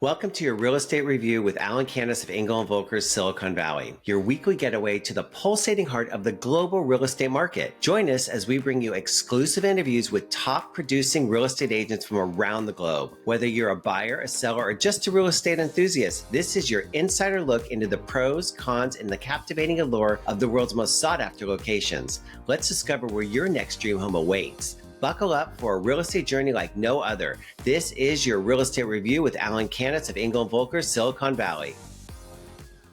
Welcome to your Real Estate Review with Alan Canis of Engel & Volker's Silicon Valley, your weekly getaway to the pulsating heart of the global real estate market. Join us as we bring you exclusive interviews with top producing real estate agents from around the globe. Whether you're a buyer, a seller, or just a real estate enthusiast, this is your insider look into the pros, cons, and the captivating allure of the world's most sought-after locations. Let's discover where your next dream home awaits. Buckle up for a real estate journey like no other. This is your Real Estate Review with Alan Canis of Engel & Volker's Silicon Valley.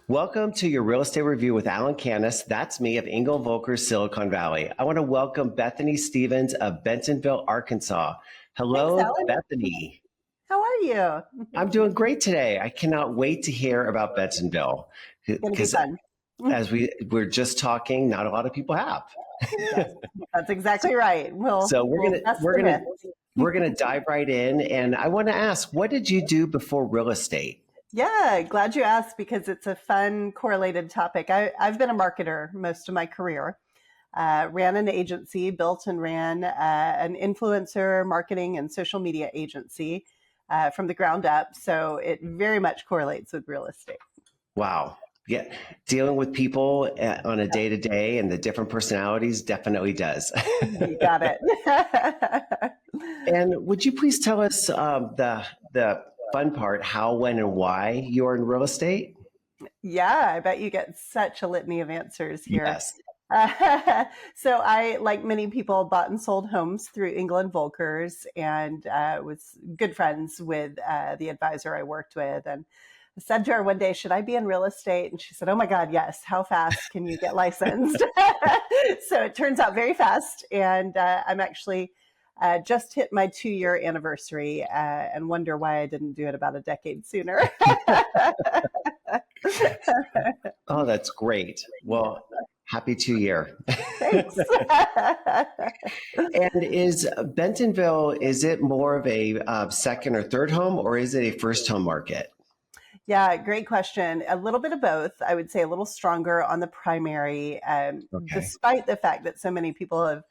Welcome to your Real Estate Review with Alan Canis. That's me of Engel & Volker's Silicon Valley. I want to welcome Bethany Stephens of Bentonville, Arkansas. Hello, Thanks, Alan. Bethany. How are you? I'm doing great today. I cannot wait to hear about Bentonville. It's going to be fun. As we're just talking, not a lot of people have. Yes, that's exactly right. We're gonna dive right in, and I want to ask, what did you do before real estate? Yeah, glad you asked because it's a fun correlated topic. I've been a marketer most of my career. Ran an agency, built and ran an influencer marketing and social media agency from the ground up. So it very much correlates with real estate. Wow. Yeah, dealing with people on a day-to-day and the different personalities definitely does. You got it. And would you please tell us the fun part, how, when, and why you're in real estate? Yeah, I bet you get such a litany of answers here. Yes. So I, like many people, bought and sold homes through Engel & Volkers and was good friends with the advisor I worked with. And I said to her one day, should I be in real estate? And she said, oh my God, yes. How fast can you get licensed? So it turns out very fast. And I'm actually just hit my 2-year anniversary and wonder why I didn't do it about a decade sooner. Oh, that's great. Well, happy 2-year. Thanks. And is Bentonville, is it more of a second or third home, or is it a first home market? Yeah, great question. A little bit of both. I would say a little stronger on the primary, despite the fact that so many people have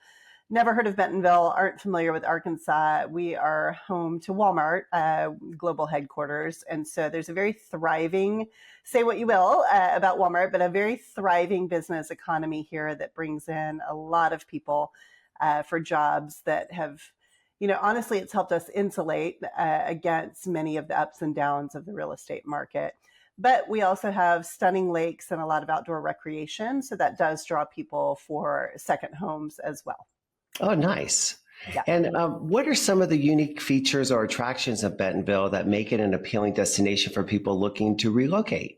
never heard of Bentonville, aren't familiar with Arkansas. We are home to Walmart, global headquarters. And so there's a very thriving, say what you will about Walmart, but a very thriving business economy here that brings in a lot of people for jobs that have, honestly, it's helped us insulate against many of the ups and downs of the real estate market. But we also have stunning lakes and a lot of outdoor recreation. So that does draw people for second homes as well. Oh, nice. Yeah. And what are some of the unique features or attractions of Bentonville that make it an appealing destination for people looking to relocate?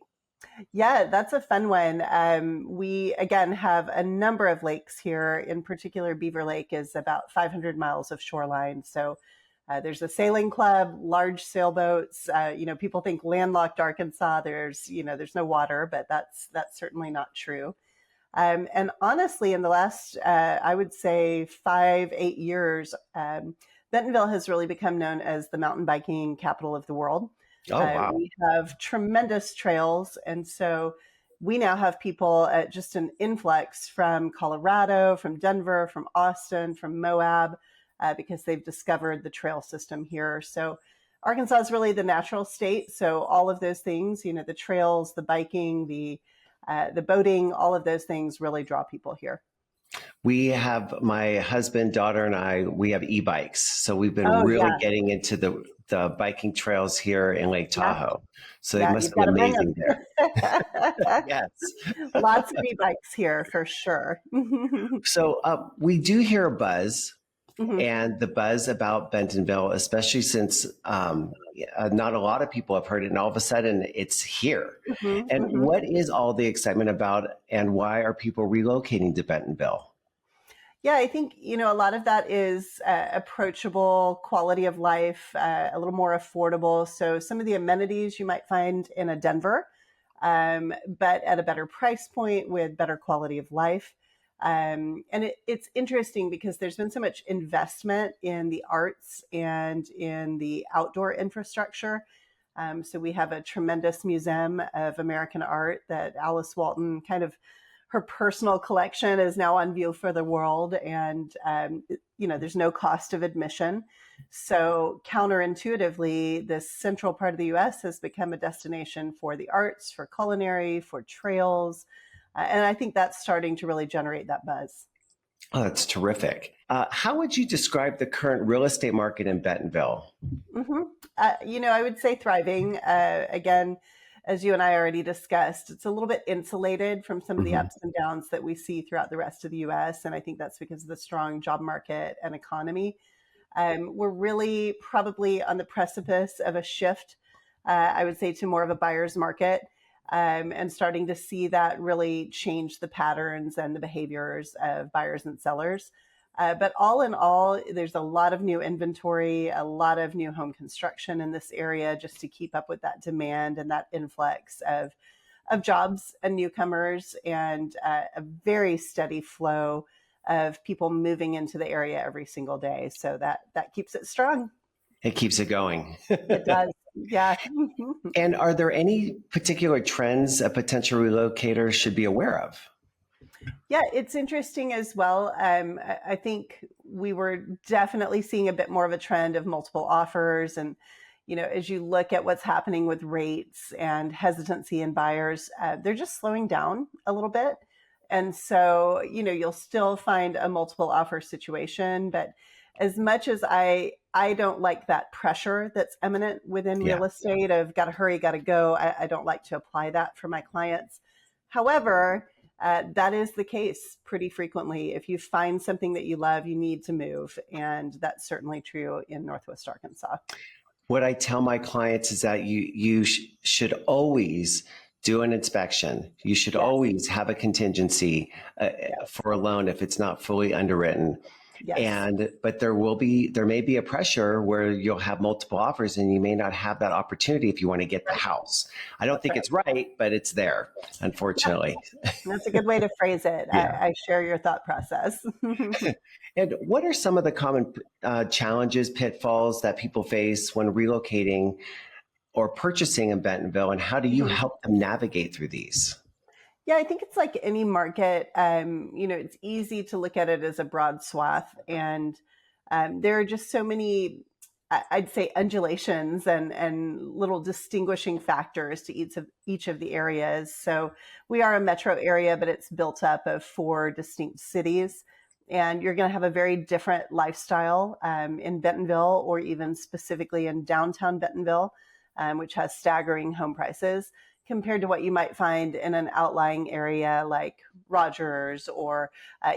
Yeah, that's a fun one. We, again, have a number of lakes here. In particular, Beaver Lake is about 500 miles of shoreline. So there's a sailing club, large sailboats. People think landlocked Arkansas, there's no water, but that's certainly not true. And honestly, in the last, I would say 5-8 years, Bentonville has really become known as the mountain biking capital of the world. Oh, wow. We have tremendous trails. And so we now have people at just an influx from Colorado, from Denver, from Austin, from Moab, because they've discovered the trail system here. So Arkansas is really the natural state. So all of those things, the trails, the biking, the boating, all of those things really draw people here. We have, my husband, daughter, and I, we have e-bikes. So we've been getting into the biking trails here in Lake Tahoe. Yeah. So they must be amazing there. Yes. Lots of e-bikes here for sure. So we do hear a buzz. Mm-hmm. And the buzz about Bentonville, especially since not a lot of people have heard it, and all of a sudden it's here. Mm-hmm. And mm-hmm. What is all the excitement about, and why are people relocating to Bentonville? Yeah, I think, a lot of that is approachable, quality of life, a little more affordable. So some of the amenities you might find in a Denver, but at a better price point with better quality of life. And it's interesting because there's been so much investment in the arts and in the outdoor infrastructure. So we have a tremendous museum of American art that Alice Walton, kind of her personal collection is now on view for the world, and there's no cost of admission. So counterintuitively, this central part of the U.S. has become a destination for the arts, for culinary, for trails, and I think that's starting to really generate that buzz. Oh, that's terrific. How would you describe the current real estate market in Bentonville? hmm I would say thriving. Again, as you and I already discussed, it's a little bit insulated from some of the Mhm. ups and downs that we see throughout the rest of the US. And I think that's because of the strong job market and economy. We're really probably on the precipice of a shift, I would say, to more of a buyer's market, and starting to see that really change the patterns and the behaviors of buyers and sellers. But all in all, there's a lot of new inventory, a lot of new home construction in this area just to keep up with that demand and that influx of jobs and newcomers, and a very steady flow of people moving into the area every single day. So that keeps it strong. It keeps it going. It does. Yeah. And are there any particular trends a potential relocator should be aware of? Yeah, it's interesting as well. I think we were definitely seeing a bit more of a trend of multiple offers. And, as you look at what's happening with rates and hesitancy in buyers, they're just slowing down a little bit. And so, you'll still find a multiple offer situation. But as much as I don't like that pressure that's eminent within Yeah. real estate of got to hurry, got to go, I don't like to apply that for my clients. However, that is the case pretty frequently. If you find something that you love, you need to move. And that's certainly true in Northwest Arkansas. What I tell my clients is that you should always do an inspection. You should Yes, always have a contingency yes, for a loan if it's not fully underwritten. yes. But there may be a pressure where you'll have multiple offers and you may not have that opportunity if you want to get the Right. house. I don't That's think right. it's right, but it's there, unfortunately. That's a good way to phrase it. Yeah. I share your thought process. And what are some of the common challenges, pitfalls that people face when relocating or purchasing in Bentonville, and how do you Mhm. help them navigate through these? Yeah, I think it's like any market. It's easy to look at it as a broad swath, and there are just so many, I'd say, undulations and little distinguishing factors to each of the areas. So we are a metro area, but it's built up of four distinct cities, and you're going to have a very different lifestyle in Bentonville, or even specifically in downtown Bentonville, which has staggering home prices compared to what you might find in an outlying area like Rogers, or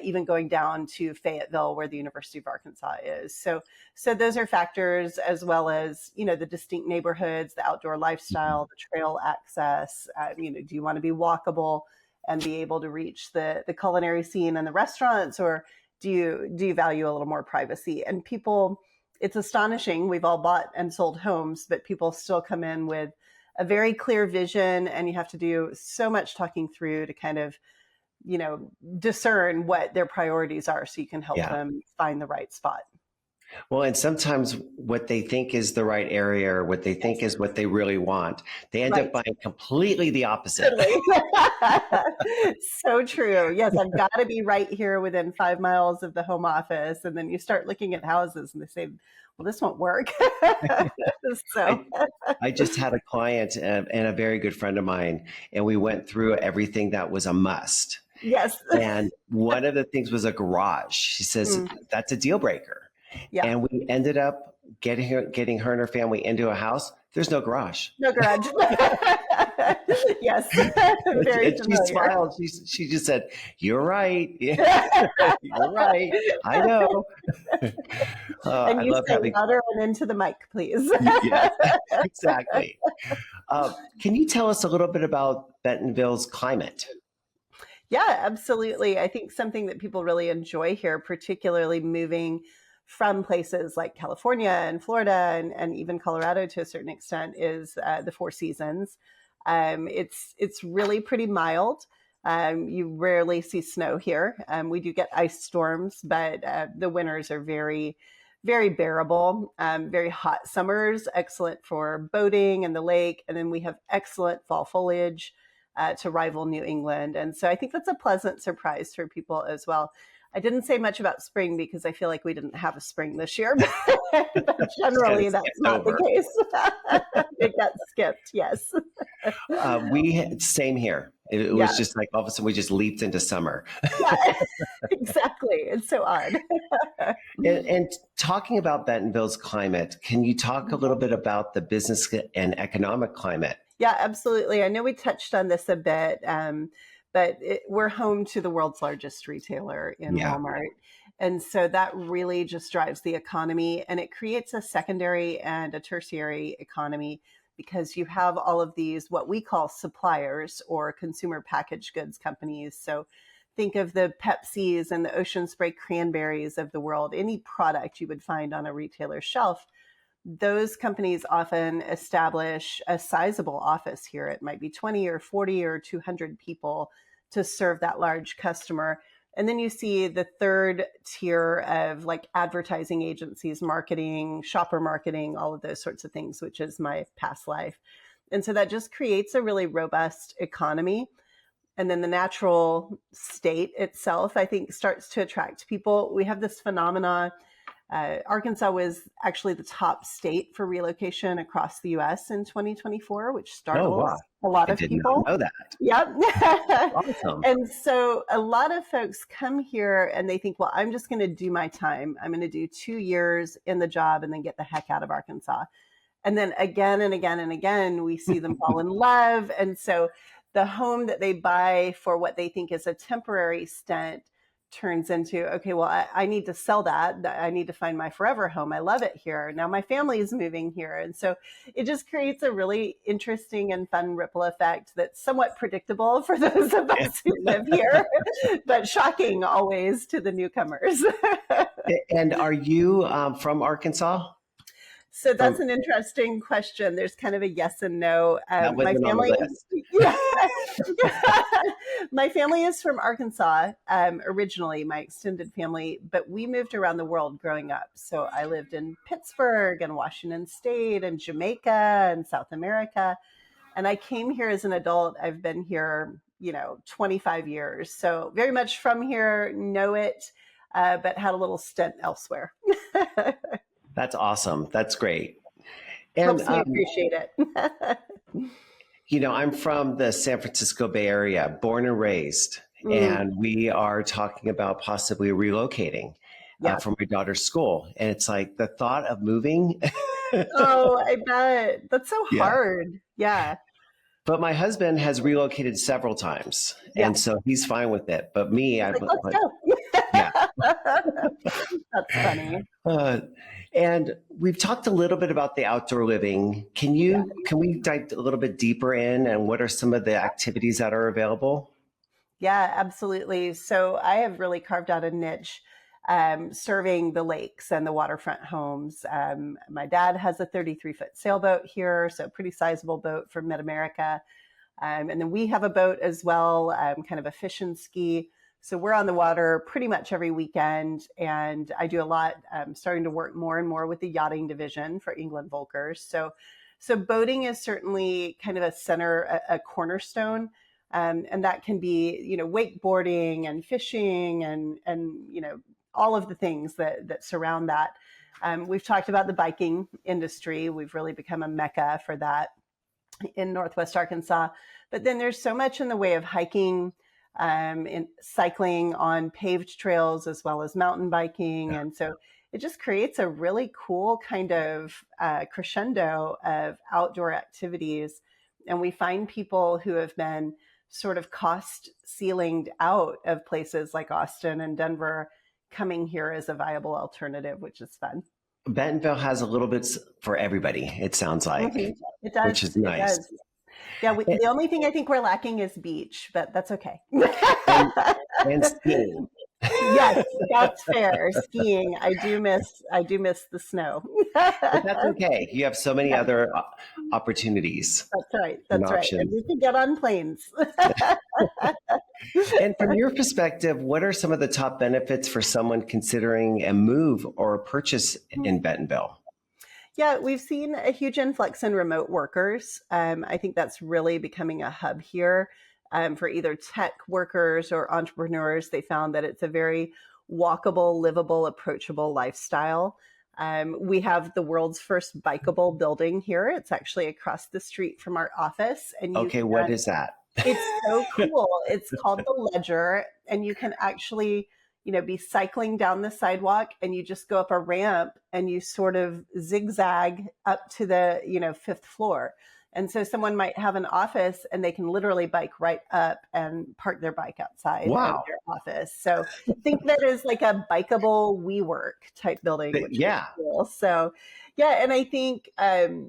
even going down to Fayetteville, where the University of Arkansas is. So those are factors, as well as the distinct neighborhoods, the outdoor lifestyle, the trail access. Do you want to be walkable and be able to reach the culinary scene and the restaurants, or do you value a little more privacy? And people, it's astonishing. We've all bought and sold homes, but people still come in with a very clear vision, and you have to do so much talking through to kind of, you know, discern what their priorities are so you can help Yeah. them find the right spot. Well, and sometimes what they think is the right area or what they think Yes. is what they really want, they end up Right. buying completely the opposite. Totally. So true. Yes, I've got to be right here within 5 miles of the home office. And then you start looking at houses and they say, well, this won't work. So, I, I just had a client and a very good friend of mine, and we went through everything that was a must. yes. And one of the things was a garage. She says, Mm, that's a deal breaker. yeah. And we ended up getting her and her family into a house. There's no garage. No garage. Yes. Very And she familiar. smiled. She just said, "You're right. Yeah, you're right. I know." And I you love say having. louder and into the mic, please. Yes, exactly. Can you tell us a little bit about Bentonville's climate? Yeah, absolutely. I think something that people really enjoy here, particularly moving from places like California and Florida, and even Colorado to a certain extent, is the Four Seasons. It's really pretty mild. You rarely see snow here. We do get ice storms, but the winters are very, very bearable. Very hot summers, excellent for boating and the lake, and then we have excellent fall foliage. to rival New England. And so I think that's a pleasant surprise for people as well. I didn't say much about spring because I feel like we didn't have a spring this year, but generally that's not the case. It got skipped, yes. Same here. It was just like all of a sudden we just leaped into summer. Yeah, exactly. It's so odd. And talking about Bentonville's climate, can you talk a little bit about the business and economic climate? Yeah, absolutely. I know we touched on this a bit, but we're home to the world's largest retailer in Walmart. And so that really just drives the economy, and it creates a secondary and a tertiary economy because you have all of these, what we call suppliers or consumer packaged goods companies. So think of the Pepsis and the Ocean Spray cranberries of the world, any product you would find on a retailer's shelf. Those companies often establish a sizable office here. It might be 20 or 40 or 200 people to serve that large customer. And then you see the third tier of like advertising agencies, marketing, shopper marketing, all of those sorts of things, which is my past life. And so that just creates a really robust economy. And then the natural state itself, I think, starts to attract people. We have this phenomena. Arkansas was actually the top state for relocation across the U.S. in 2024, which startles a lot of people. I did not know that. Yep. Awesome. And so a lot of folks come here and they think, well, I'm just going to do my time. I'm going to do 2 years in the job and then get the heck out of Arkansas. And then again and again and again, we see them fall in love. And so the home that they buy for what they think is a temporary stint turns into, okay, well, I need to sell that. I need to find my forever home. I love it here. Now my family is moving here. And so it just creates a really interesting and fun ripple effect that's somewhat predictable for those of us who live here, but shocking always to the newcomers. And are you from Arkansas? So that's an interesting question. There's kind of a yes and no. My family, my family is from Arkansas originally, my extended family, but we moved around the world growing up. So I lived in Pittsburgh and Washington State and Jamaica and South America. And I came here as an adult. I've been here, 25 years. So very much from here, know it, but had a little stint elsewhere. That's awesome. That's great. And helps me appreciate it. I'm from the San Francisco Bay Area, born and raised, and we are talking about possibly relocating for my daughter's school. And it's like the thought of moving. Oh, I bet. That's so hard. Yeah. But my husband has relocated several times, and so he's fine with it. But me, let's go. That's funny. And we've talked a little bit about the outdoor living. Can we dive a little bit deeper in, and what are some of the activities that are available? Yeah, absolutely. So I have really carved out a niche serving the lakes and the waterfront homes. My dad has a 33-foot sailboat here, so a pretty sizable boat from Mid-America. And then we have a boat as well, kind of a fish and ski. So we're on the water pretty much every weekend, and I do a lot, starting to work more and more with the yachting division for England Volkers. So boating is certainly kind of a cornerstone, and that can be, wakeboarding and fishing and all of the things that surround that. We've talked about the biking industry. We've really become a mecca for that in Northwest Arkansas. But then there's so much in the way of hiking, in cycling on paved trails, as well as mountain biking. And so it just creates a really cool kind of crescendo of outdoor activities. And we find people who have been sort of cost ceilinged out of places like Austin and Denver coming here as a viable alternative, which is fun. Bentonville has a little bit for everybody, it sounds like. It does. Which is nice. Does. Yeah, the only thing I think we're lacking is beach, but that's okay. And skiing. Yes, that's fair. Skiing, I do miss the snow. But that's okay. You have so many other opportunities. That's right. That's right. And we can get on planes. And from your perspective, what are some of the top benefits for someone considering a move or a purchase in Bentonville? Yeah, we've seen a huge influx in remote workers. I think that's really becoming a hub here for either tech workers or entrepreneurs. They found that it's a very walkable, livable, approachable lifestyle. We have the world's first bikeable building here. It's actually across the street from our office, and you Okay, what can is that? it's so cool. It's called the Ledger, and you can actually, be cycling down the sidewalk and you just go up a ramp and you sort of zigzag up to the, fifth floor. And so someone might have an office and they can literally bike right up and park their bike outside of Wow. their office. So think that is like a bikeable WeWork type building, which is Yeah. cool. So yeah, and I think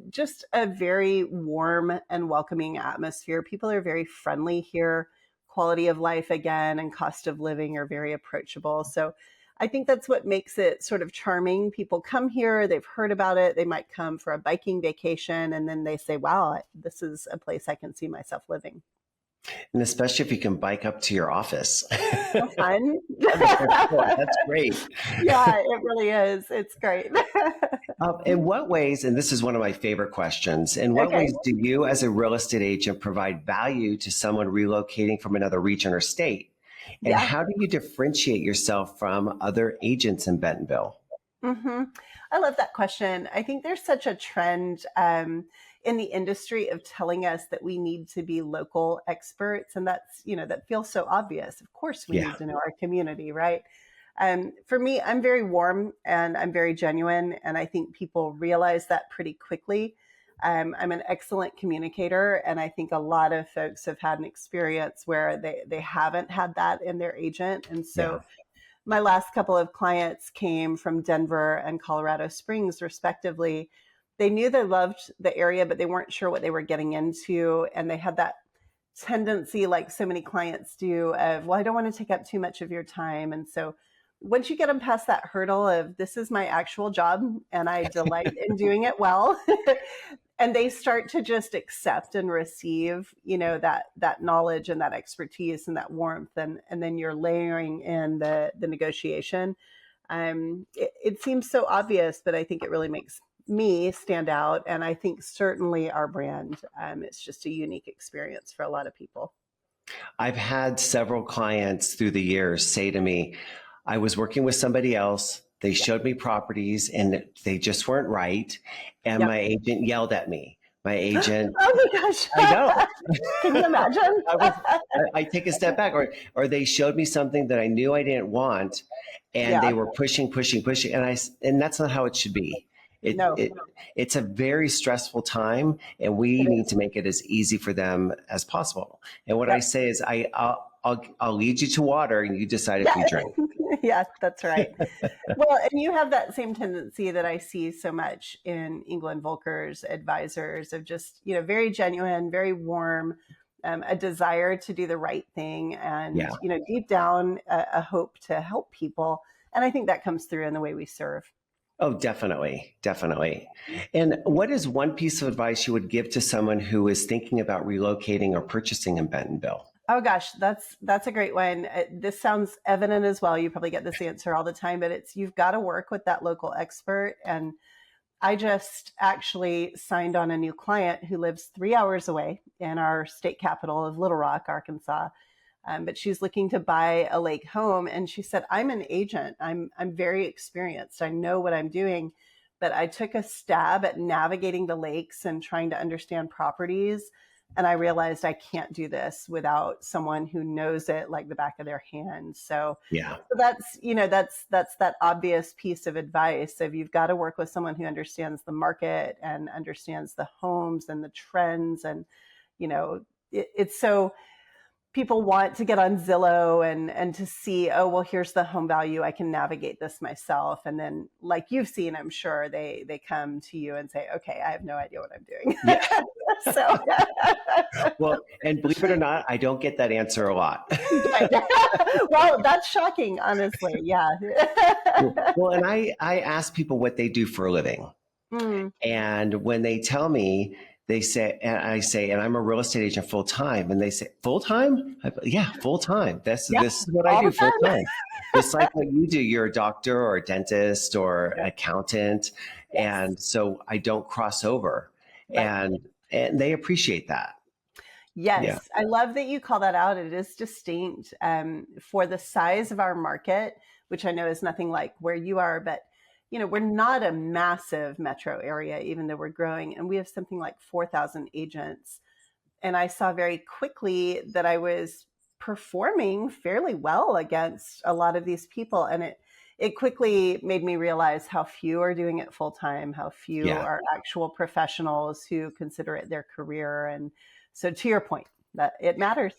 just a very warm and welcoming atmosphere. People are very friendly here. Quality of life, again, and cost of living are very approachable. So I think that's what makes it sort of charming. People come here, they've heard about it, they might come for a biking vacation, and then they say, wow, this is a place I can see myself living. And especially if you can bike up to your office. So fun. That's great. Yeah, it really is. It's great. In what ways, and this is one of my favorite questions, in what Okay. ways do you as a real estate agent provide value to someone relocating from another region or state? And Yeah. how do you differentiate yourself from other agents in Bentonville? hmm I love that question. I think there's such a trend in the industry of telling us that we need to be local experts. And that's, that feels so obvious. Of course, we Yeah. need to know our community, right? For me, I'm very warm and I'm very genuine. And I think people realize that pretty quickly. I'm an excellent communicator. And I think a lot of folks have had an experience where they haven't had that in their agent. And Yeah. so my last couple of clients came from Denver and Colorado Springs, respectively. They knew they loved the area, but they weren't sure what they were getting into. And they had that tendency, like so many clients do, of, well, I don't want to take up too much of your time. And so once you get them past that hurdle of, this is my actual job and I delight in doing it well, and they start to just accept and receive, that knowledge and that expertise and that warmth, and then you're layering in the negotiation. It seems so obvious, but I think it really makes me stand out, and I think certainly our brand. It's just a unique experience for a lot of people. I've had several clients through the years say to me, I was working with somebody else. They showed me properties and they just weren't right. And Yep. my agent yelled at me. My agent, Oh my gosh. I know. Can you imagine? I take a step back, or they showed me something that I knew I didn't want, and Yeah. they were pushing, and that's not how it should be. No. It's a very stressful time, and we need to make it as easy for them as possible. And what I Yep. say is, I'll lead you to water, and you decide if you drink. Yeah, that's right. Well, and you have that same tendency that I see so much in England Volkers advisors of just, very genuine, very warm, a desire to do the right thing, and, Yeah. Deep down, a hope to help people. And I think that comes through in the way we serve. Oh, definitely. Definitely. And what is one piece of advice you would give to someone who is thinking about relocating or purchasing in Bentonville? Oh gosh, that's a great one. This sounds evident as well. You probably get this answer all the time, but it's, you've got to work with that local expert. And I just actually signed on a new client who lives 3 hours away in our state capital of Little Rock, Arkansas. But she's looking to buy a lake home, and she said, "I'm an agent. I'm very experienced. I know what I'm doing." But I took a stab at navigating the lakes and trying to understand properties. And I realized I can't do this without someone who knows it like the back of their hand. So Yeah. that's, that's that obvious piece of advice of, you've got to work with someone who understands the market and understands the homes and the trends. And, it's so, people want to get on Zillow and to see, oh, well, here's the home value. I can navigate this myself. And then, like you've seen, I'm sure they come to you and say, okay, I have no idea what I'm doing. Yeah. So, Well, and believe it or not, I don't get that answer a lot. well, that's shocking, honestly. Yeah. Well, and I ask people what they do for a living. Mm. And when they tell me, they say, and I say, and I'm a real estate agent full time. And they say, full time? Yeah, full time. This is what I do full time. Just like what you do. You're a doctor or a dentist or an accountant. Yes. And so I don't cross over, Right. and they appreciate that. Yeah. Yes, I love that you call that out. It is distinct for the size of our market, which I know is nothing like where you are, but we're not a massive metro area, even though we're growing, and we have something like 4,000 agents. And I saw very quickly that I was performing fairly well against a lot of these people, and it quickly made me realize how few are doing it full time, how few Yeah. are actual professionals who consider it their career. And so, to your point, that it matters.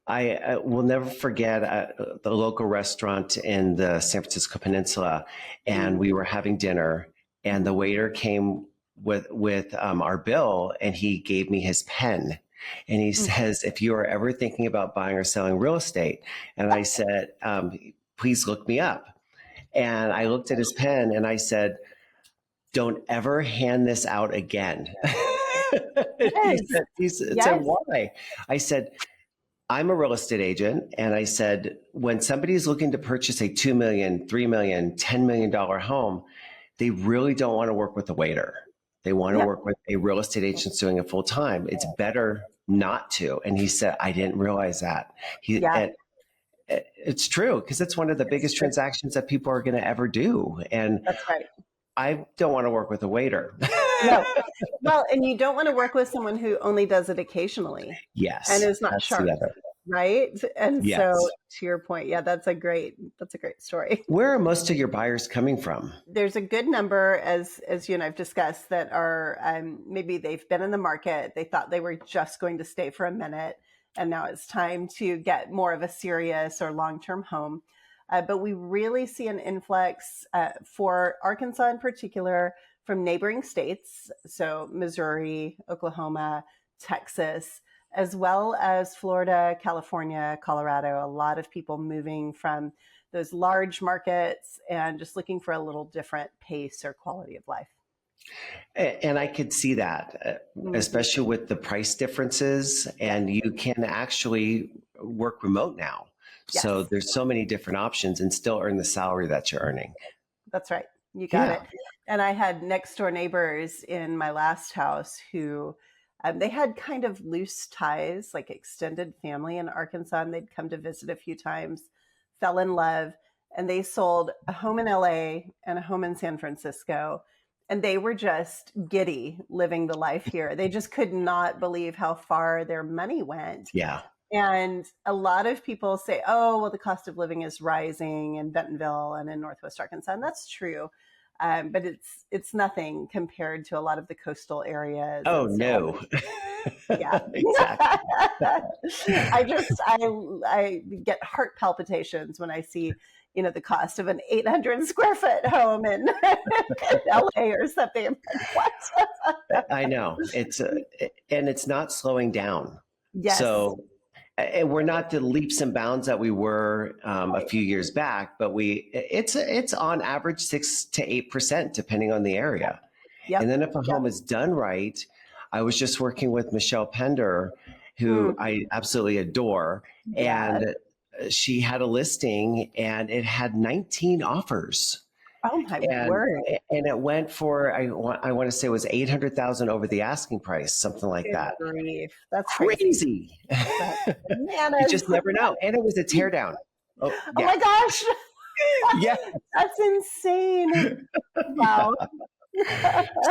I will never forget the local restaurant in the San Francisco Peninsula, and Mm, we were having dinner, and the waiter came with our bill, and he gave me his pen, and he mm. says, "If you are ever thinking about buying or selling real estate," and I said, "Please look me up." And I looked at his pen, and I said, "Don't ever hand this out again." Yes, he said, yes, "Why?" I said, "I'm a real estate agent." And I said, when somebody is looking to purchase a $2 million, $3 million, $10 million home, they really don't want to work with a waiter. They want to yeah, work with a real estate agent doing it full time. It's better not to. And he said, "I didn't realize that." yeah. And it's true, because it's one of the It's biggest true. transactions that people are going to ever do. And That's right. I don't want to work with a waiter. No, well, and you don't want to work with someone who only does it occasionally and Yes, is not that's the sharp, other. right? And so, Yes. to your point, yeah, that's a great story. Where are most of your buyers coming from? There's a good number, as you and I've discussed, that are maybe they've been in the market. They thought they were just going to stay for a minute, and now it's time to get more of a serious or long-term home. But we really see an influx for Arkansas in particular from neighboring states, so Missouri, Oklahoma, Texas, as well as Florida, California, Colorado. A lot of people moving from those large markets and just looking for a little different pace or quality of life. And I could see that, Mhm. especially with the price differences, Yeah. and you can actually work remote now. So Yes, there's so many different options and still earn the salary that you're earning. that's right. You got Yeah. it. And I had next door neighbors in my last house who they had kind of loose ties, like extended family in Arkansas, and they'd come to visit a few times, fell in love, and they sold a home in LA and a home in San Francisco. And they were just giddy living the life here. They just could not believe how far their money went. Yeah. And a lot of people say, oh, well, the cost of living is rising in Bentonville and in Northwest Arkansas. And that's true. But it's nothing compared to a lot of the coastal areas. Oh, And so, no. yeah. Exactly. I get heart palpitations when I see, the cost of an 800 square foot home in LA or something. I'm like, what? I know. And it's not slowing down. Yes. So, and we're not the leaps and bounds that we were a Right. few years back, but it's on average 6 to 8%, depending on the area. And Yep. then if a Yep. home is done right, I was just working with Michelle Pender, who Mm, I absolutely adore, yeah. and she had a listing and it had 19 offers. Oh my And word. and it went for I want to say it was 800,000 over the asking price, something like Good that. grief. That's crazy. Crazy. That's You bananas. just never know. And it was a teardown. Oh, Oh yeah. my gosh. Yeah. That's insane. Yeah. Wow.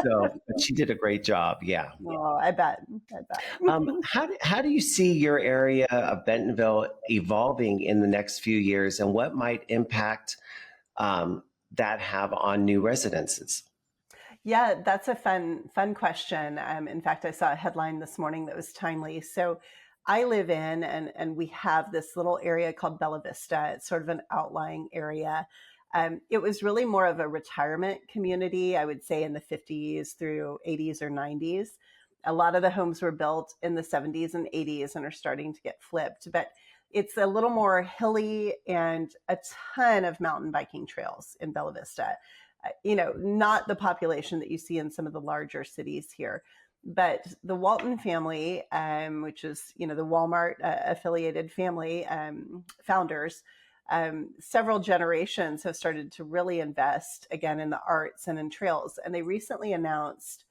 So, but she did a great job. Yeah. Oh, I bet. I bet. How do you see your area of Bentonville evolving in the next few years, and what might impact that have on new residences? Yeah, that's a fun question. In fact, I saw a headline this morning that was timely. So I live in and we have this little area called Bella Vista. It's sort of an outlying area. It was really more of a retirement community, I would say in the 50s through 80s or 90s. A lot of the homes were built in the 70s and 80s and are starting to get flipped, but it's a little more hilly and a ton of mountain biking trails in Bella Vista. Not the population that you see in some of the larger cities here. But the Walton family, which is, the Walmart affiliated family founders, several generations have started to really invest again in the arts and in trails. And they recently announced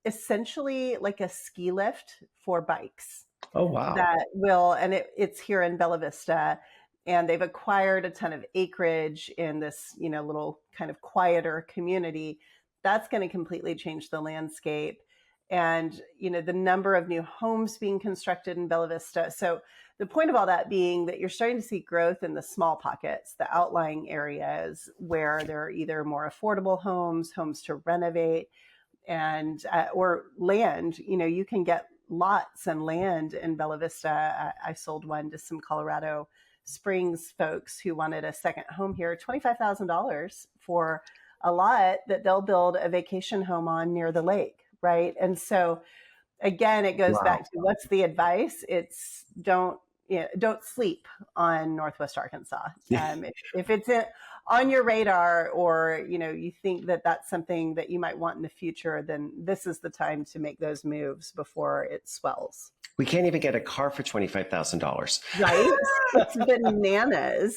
essentially like a ski lift for bikes Oh, wow. that will, and it's here in Bella Vista, and they've acquired a ton of acreage in this, little kind of quieter community. That's going to completely change the landscape. And, the number of new homes being constructed in Bella Vista. So the point of all that being that you're starting to see growth in the small pockets, the outlying areas where there are either more affordable homes to renovate, and or land. You can get lots and land in Bella Vista. I sold one to some Colorado Springs folks who wanted a second home here, $25,000 for a lot that they'll build a vacation home on near the lake, right? And so again, it goes Wow. back to what's the advice? It's don't sleep on Northwest Arkansas. If it's on your radar, or you think that that's something that you might want in the future, then this is the time to make those moves before it swells. We can't even get a car for $25,000. Right? It's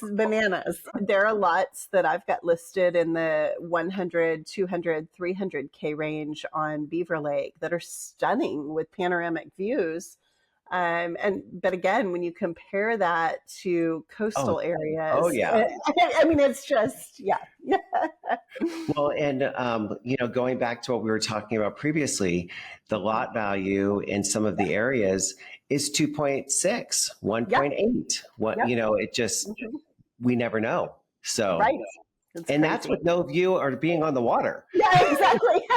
bananas. There are lots that I've got listed in the 100, 200, 300K range on Beaver Lake that are stunning with panoramic views. But again, when you compare that to coastal areas, Oh, yeah. I mean, it's just, yeah. Well, and going back to what we were talking about previously, the lot value in some of the areas is 2.6, 1.8. What it just we never know. So right. It's and crazy. that's with no view or being on the water. Yeah, exactly.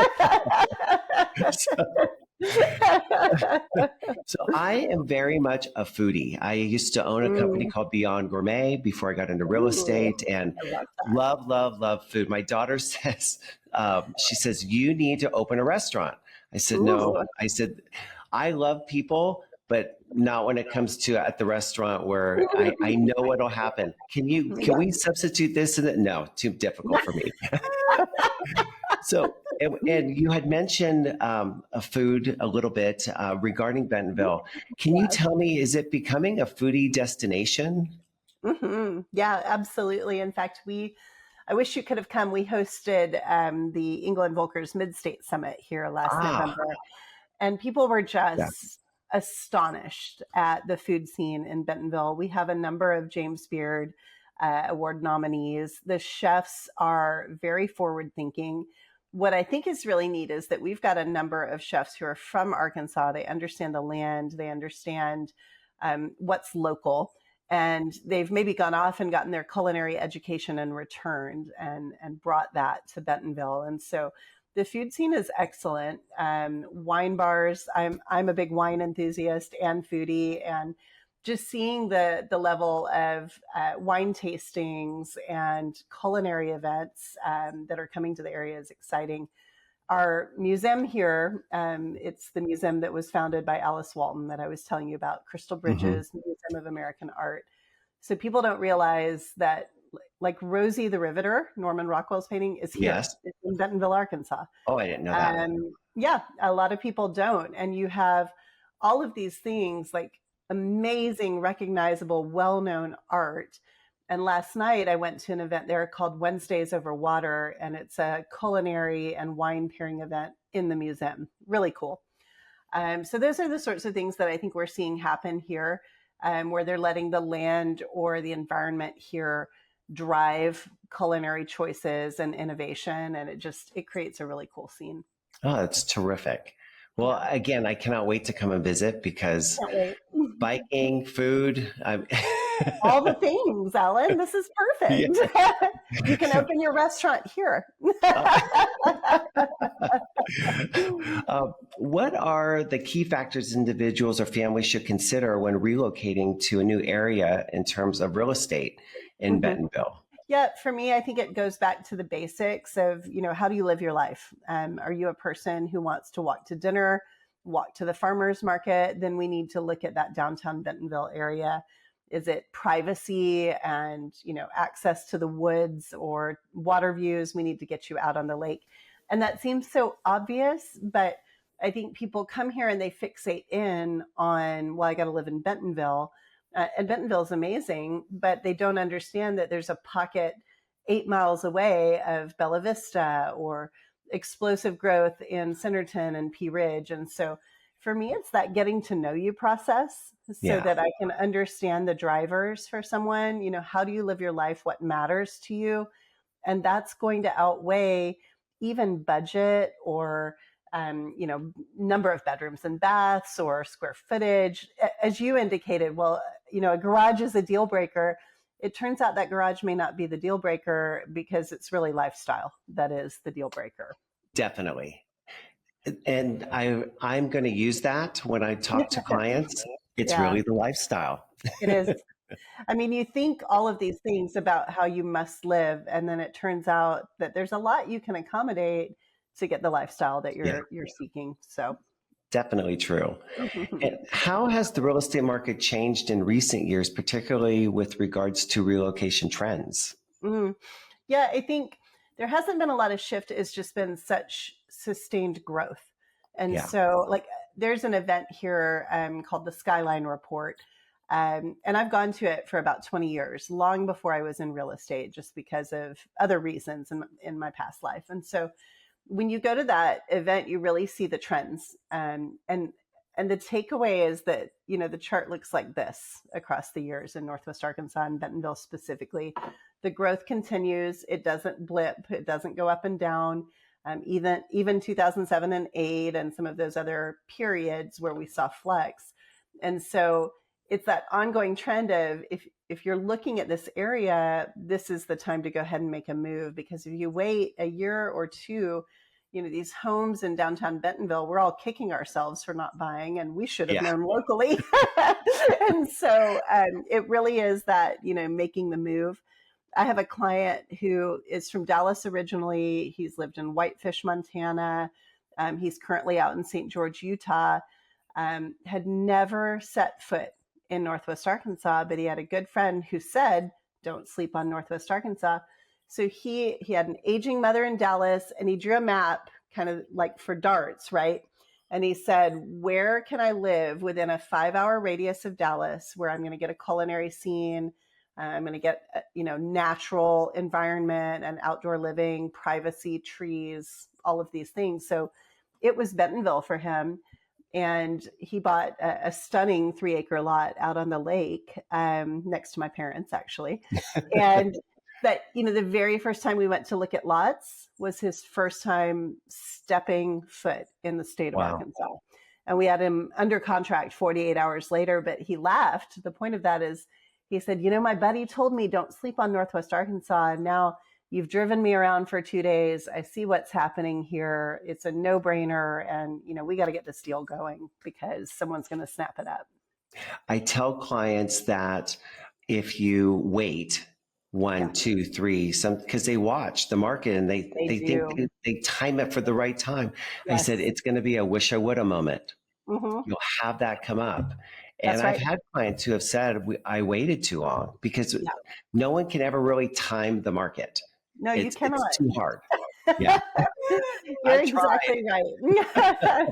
So I am very much a foodie. I used to own a company called Beyond Gourmet before I got into real estate, and love food. My daughter says, she says, you need to open a restaurant. I said, no. I said, I love people, but not when it comes to at the restaurant where I know what'll happen. Can we substitute this and that? No, too difficult for me. So, and you had mentioned a food a little bit regarding Bentonville. Can you tell me, is it becoming a foodie destination? Mm-hmm. Yeah, absolutely. In fact, I wish you could have come. We hosted the England Volkers Mid-State Summit here last November, and people were just astonished at the food scene in Bentonville. We have a number of James Beard Award nominees. The chefs are very forward-thinking. What I think is really neat is that we've got a number of chefs who are from Arkansas. They understand the land. They understand what's local. And they've maybe gone off and gotten their culinary education and returned and brought that to Bentonville. And so the food scene is excellent. Wine bars, I'm a big wine enthusiast and foodie, and just seeing the level of wine tastings and culinary events that are coming to the area is exciting. Our museum here, it's the museum that was founded by Alice Walton that I was telling you about, Crystal Bridges Museum of American Art. So people don't realize that, like Rosie the Riveter, Norman Rockwell's painting, is here. Yes. It's in Bentonville, Arkansas. Oh, I didn't know that. Yeah, a lot of people don't. And you have all of these things like amazing, recognizable, well-known art. And last night I went to an event there called Wednesdays Over Water, and it's a culinary and wine pairing event in the museum. Really cool. So those are the sorts of things that I think we're seeing happen here, where they're letting the land or the environment here drive culinary choices and innovation. And it creates a really cool scene. Oh, that's terrific. Well, again, I cannot wait to come and visit because biking, food, all the things, Ellen. This is perfect. Yeah. You can open your restaurant here. What are the key factors individuals or families should consider when relocating to a new area in terms of real estate in Bentonville? Yeah, for me, I think it goes back to the basics of, how do you live your life? Are you a person who wants to walk to dinner, walk to the farmer's market? Then we need to look at that downtown Bentonville area. Is it privacy and, access to the woods or water views? We need to get you out on the lake. And that seems so obvious, but I think people come here and they fixate in on, well, I got to live in Bentonville. And Bentonville is amazing, but they don't understand that there's a pocket 8 miles away of Bella Vista or explosive growth in Centerton and Pea Ridge. And so for me, it's that getting to know you process so Yeah, that I can understand the drivers for someone. How do you live your life? What matters to you? And that's going to outweigh even budget or number of bedrooms and baths or square footage. As you indicated, well, a garage is a deal breaker. It turns out that garage may not be the deal breaker because it's really lifestyle that is the deal breaker. definitely. And I'm going to use that when I talk to clients. It's Yeah, really the lifestyle. it is. I mean, you think all of these things about how you must live, and then it turns out that there's a lot you can accommodate to get the lifestyle that Yeah, you're seeking. So, definitely true. And how has the real estate market changed in recent years, particularly with regards to relocation trends? mm. Yeah, I think there hasn't been a lot of shift. It's just been such sustained growth. And Yeah. so, like, there's an event here called the Skyline Report. And I've gone to it for about 20 years, long before I was in real estate, just because of other reasons in my past life. And so, when you go to that event, you really see the trends. And the takeaway is that, the chart looks like this across the years in Northwest Arkansas and Bentonville specifically. The growth continues. It doesn't blip. It doesn't go up and down. Even 2007 and 8 and some of those other periods where we saw flex. And so it's that ongoing trend of if you're looking at this area, this is the time to go ahead and make a move, because if you wait a year or two, these homes in downtown Bentonville, we're all kicking ourselves for not buying, and we should have Yeah. known locally. And so it really is that, making the move. I have a client who is from Dallas originally. He's lived in Whitefish, Montana. He's currently out in St. George, Utah. Had never set foot in Northwest Arkansas, but he had a good friend who said, don't sleep on Northwest Arkansas. So he had an aging mother in Dallas, and he drew a map kind of like for darts, right? And he said, where can I live within a 5-hour radius of Dallas where I'm going to get a culinary scene? I'm going to get, natural environment and outdoor living, privacy, trees, all of these things. So it was Bentonville for him. And he bought a stunning 3-acre lot out on the lake, next to my parents, actually. And that, the very first time we went to look at lots was his first time stepping foot in the state of Wow. Arkansas. And we had him under contract 48 hours later, but he laughed. The point of that is he said, my buddy told me don't sleep on Northwest Arkansas. And now you've driven me around for 2 days. I see what's happening here. It's a no-brainer. And, we got to get this deal going because someone's going to snap it up. I tell clients that if you wait one, 2, 3, because they watch the market and they do. think they time it for the right time. Yes. I said, it's going to be a wish I woulda moment. Mm-hmm. You'll have that come up. And That's right. I've had clients who have said, I waited too long, because no one can ever really time the market. No, you cannot. It's too hard. Yeah. You're exactly right.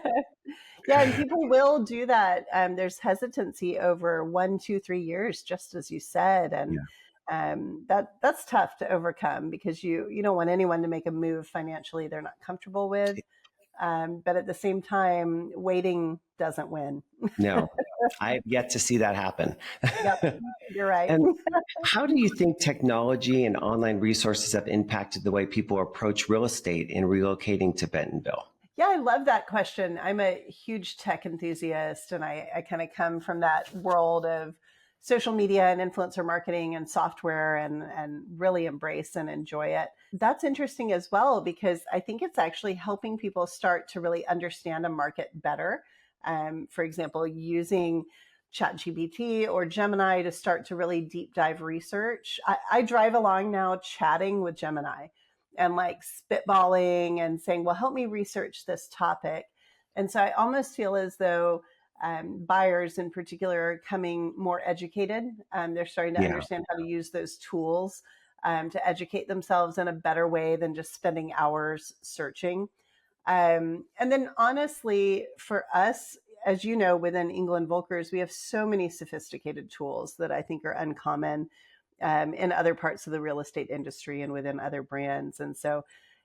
Yeah, and people will do that. There's hesitancy over 1, 2, 3 years, just as you said. And that's tough to overcome, because you don't want anyone to make a move financially they're not comfortable with. But at the same time, waiting doesn't win. No, I've yet to see that happen. Yep, you're right. And how do you think technology and online resources have impacted the way people approach real estate in relocating to Bentonville? Yeah, I love that question. I'm a huge tech enthusiast, and I kind of come from that world of social media and influencer marketing and software, and really embrace and enjoy it. That's interesting as well, because I think it's actually helping people start to really understand a market better. For example, using ChatGPT or Gemini to start to really deep dive research. I drive along now chatting with Gemini and like spitballing and saying, well, help me research this topic. And so I almost feel as though buyers in particular are coming more educated. They're starting to understand how to use those tools to educate themselves in a better way than just spending hours searching. And then honestly, for us, as you know, within England Volkers, we have so many sophisticated tools that I think are uncommon in other parts of the real estate industry and within other brands. And so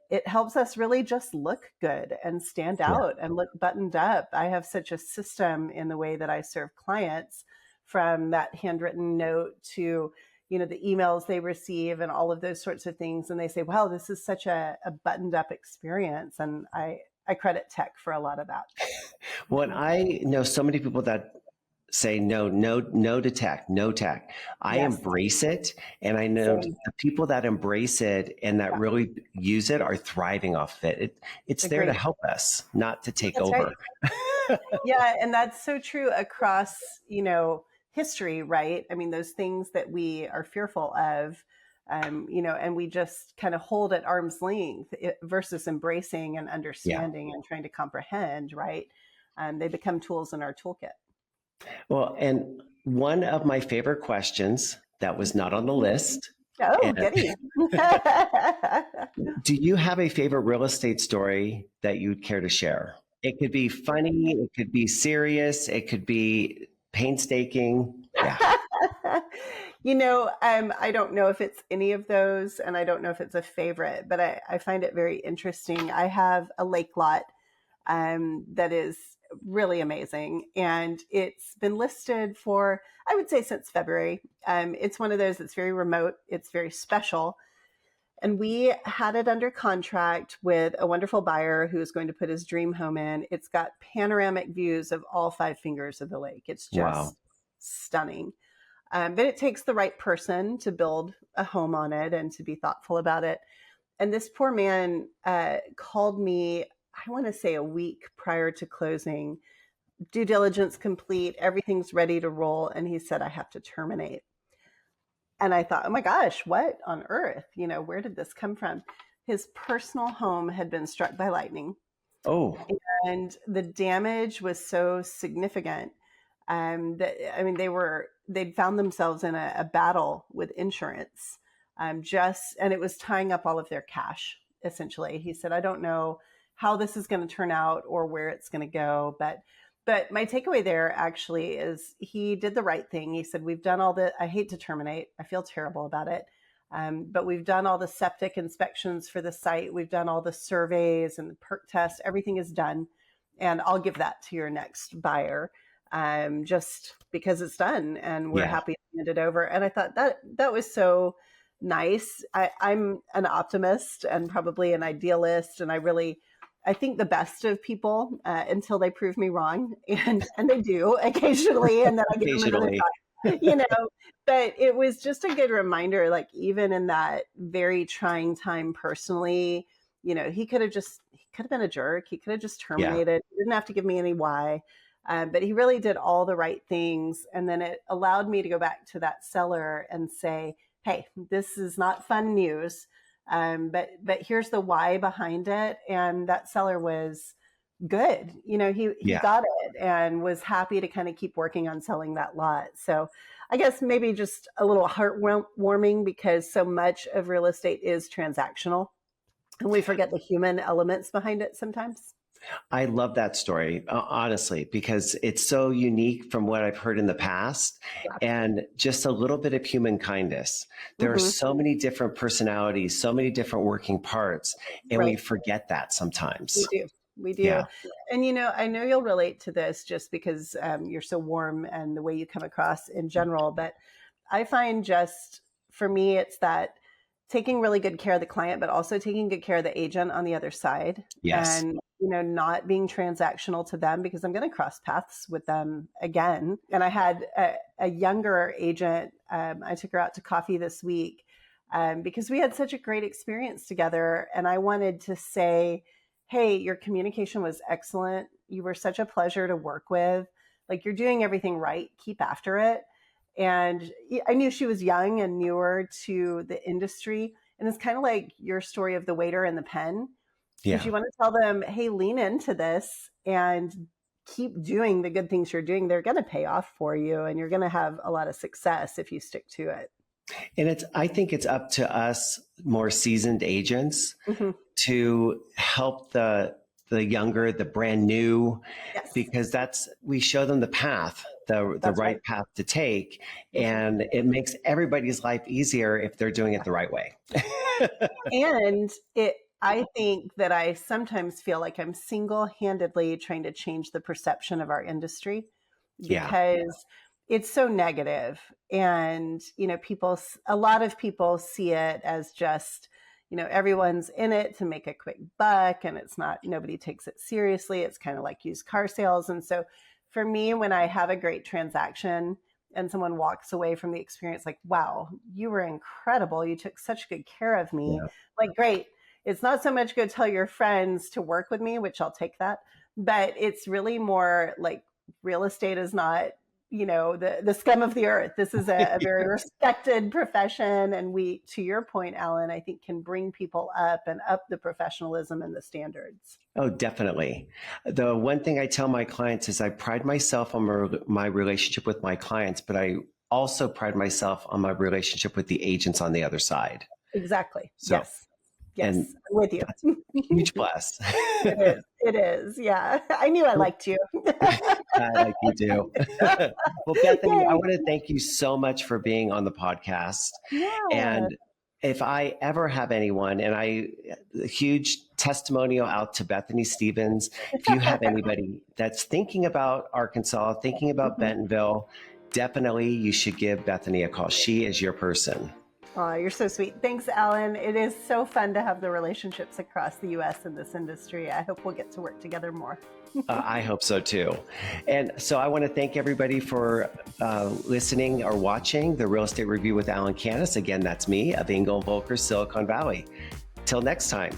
it helps us really just look good and stand Yeah. out and look buttoned up. I have such a system in the way that I serve clients, from that handwritten note to, you know, the emails they receive and all of those sorts of things. And they say, wow, this is such a buttoned up experience. And I credit tech for a lot of that. Well, and I know so many people that say no to tech, no tech. I Yes. embrace it. And I know Same. the people that embrace it and that Yeah. really use it are thriving off of it. It's there to Agreed. help us, not to take That's over. right. Yeah, and that's so true across, you know, history, right? I mean, those things that we are fearful of, you know, and we just kind of hold at arm's length versus embracing and Yeah. understanding and trying to comprehend, right? They become tools in our toolkit. Well, and one of my favorite questions that was not on the list. Oh, And goody. do you have a favorite real estate story that you'd care to share? It could be funny, it could be serious, it could be painstaking. Yeah. You know, I don't know if it's any of those, and I don't know if it's a favorite, but I find it very interesting. I have a lake lot that is really amazing, and it's been listed for, I would say, since February. It's one of those that's very remote, it's very special. And we had it under contract with a wonderful buyer who is going to put his dream home in. It's got panoramic views of all five fingers of the lake. It's Wow. just stunning. But it takes the right person to build a home on it and to be thoughtful about it. And this poor man called me, I want to say a week prior to closing, due diligence complete, everything's ready to roll. And he said, I have to terminate. And I thought, oh my gosh, what on earth? You know, where did this come from? His personal home had been struck by lightning, Oh, and the damage was so significant that, I mean, they'd found themselves in a battle with insurance, and it was tying up all of their cash, essentially. He said, I don't know how this is going to turn out or where it's going to go, but my takeaway there actually is he did the right thing. He said, we've done all I hate to terminate. I feel terrible about it. But we've done all the septic inspections for the site. We've done all the surveys and the perk tests. Everything is done. And I'll give that to your next buyer, just because it's done and we're yeah. happy to hand it over. And I thought that was so nice. I'm an optimist and probably an idealist. And I think the best of people until they prove me wrong, and they do occasionally, and then I give them another Occasionally. shot, you know. But it was just a good reminder, like even in that very trying time personally, you know, he could have been a jerk. He could have just Yeah. terminated. He didn't have to give me any why, but he really did all the right things, and then it allowed me to go back to that seller and say, "Hey, this is not fun news." But here's the why behind it. And that seller was good. You know, he Yeah. got it and was happy to kind of keep working on selling that lot. So I guess maybe just a little heartwarming, because so much of real estate is transactional and we forget the human elements behind it sometimes. I love that story, honestly, because it's so unique from what I've heard in the past, Yeah. and just a little bit of human kindness. There are so many different personalities, so many different working parts, and we Right. forget that sometimes. We do. We do. Yeah. And, you know, I know you'll relate to this just because you're so warm and the way you come across in general. But I find, just for me, it's that taking really good care of the client, but also taking good care of the agent on the other side. Yes. And, you know, not being transactional to them, because I'm going to cross paths with them again. And I had a younger agent, I took her out to coffee this week because we had such a great experience together. And I wanted to say, hey, your communication was excellent. You were such a pleasure to work with. Like, you're doing everything right. Keep after it. And I knew she was young and newer to the industry. And it's kind of like your story of the waiter and the pen. Yeah. Because you want to tell them, hey, lean into this and keep doing the good things you're doing. They're going to pay off for you, and you're going to have a lot of success if you stick to it. And I think it's up to us more seasoned agents Mm-hmm. to help the the younger, the brand new, Yes. because we show them the path, the right path to take. And it makes everybody's life easier if they're doing it the right way. And I think that I sometimes feel like I'm single-handedly trying to change the perception of our industry because it's so negative. And, a lot of people see it as just, everyone's in it to make a quick buck, and nobody takes it seriously. It's kind of like used car sales. And so for me, when I have a great transaction and someone walks away from the experience like, wow, you were incredible. You took such good care of me. Yeah. Like, great. It's not so much go tell your friends to work with me, which I'll take that, but it's really more like real estate is not, the scum of the earth. This is a very respected profession. And we, to your point, Alan, I think can bring people up and up the professionalism and the standards. Oh, definitely. The one thing I tell my clients is I pride myself on my relationship with my clients, but I also pride myself on my relationship with the agents on the other side. Exactly. So, Yes, I'm with you. Huge plus. It is. Yeah. I knew I liked you. I like you too. Well, Bethany, I want to thank you so much for being on the podcast. Yeah. And if I ever have anyone, and a huge testimonial out to Bethany Stephens, if you have anybody that's thinking about Arkansas, thinking about Bentonville, definitely you should give Bethany a call. She is your person. Oh, you're so sweet. Thanks, Alan. It is so fun to have the relationships across the U.S. in this industry. I hope we'll get to work together more. I hope so too. And so I want to thank everybody for listening or watching the Real Estate Review with Alan Canis. Again, that's me of Engel & Volker, Silicon Valley. Till next time.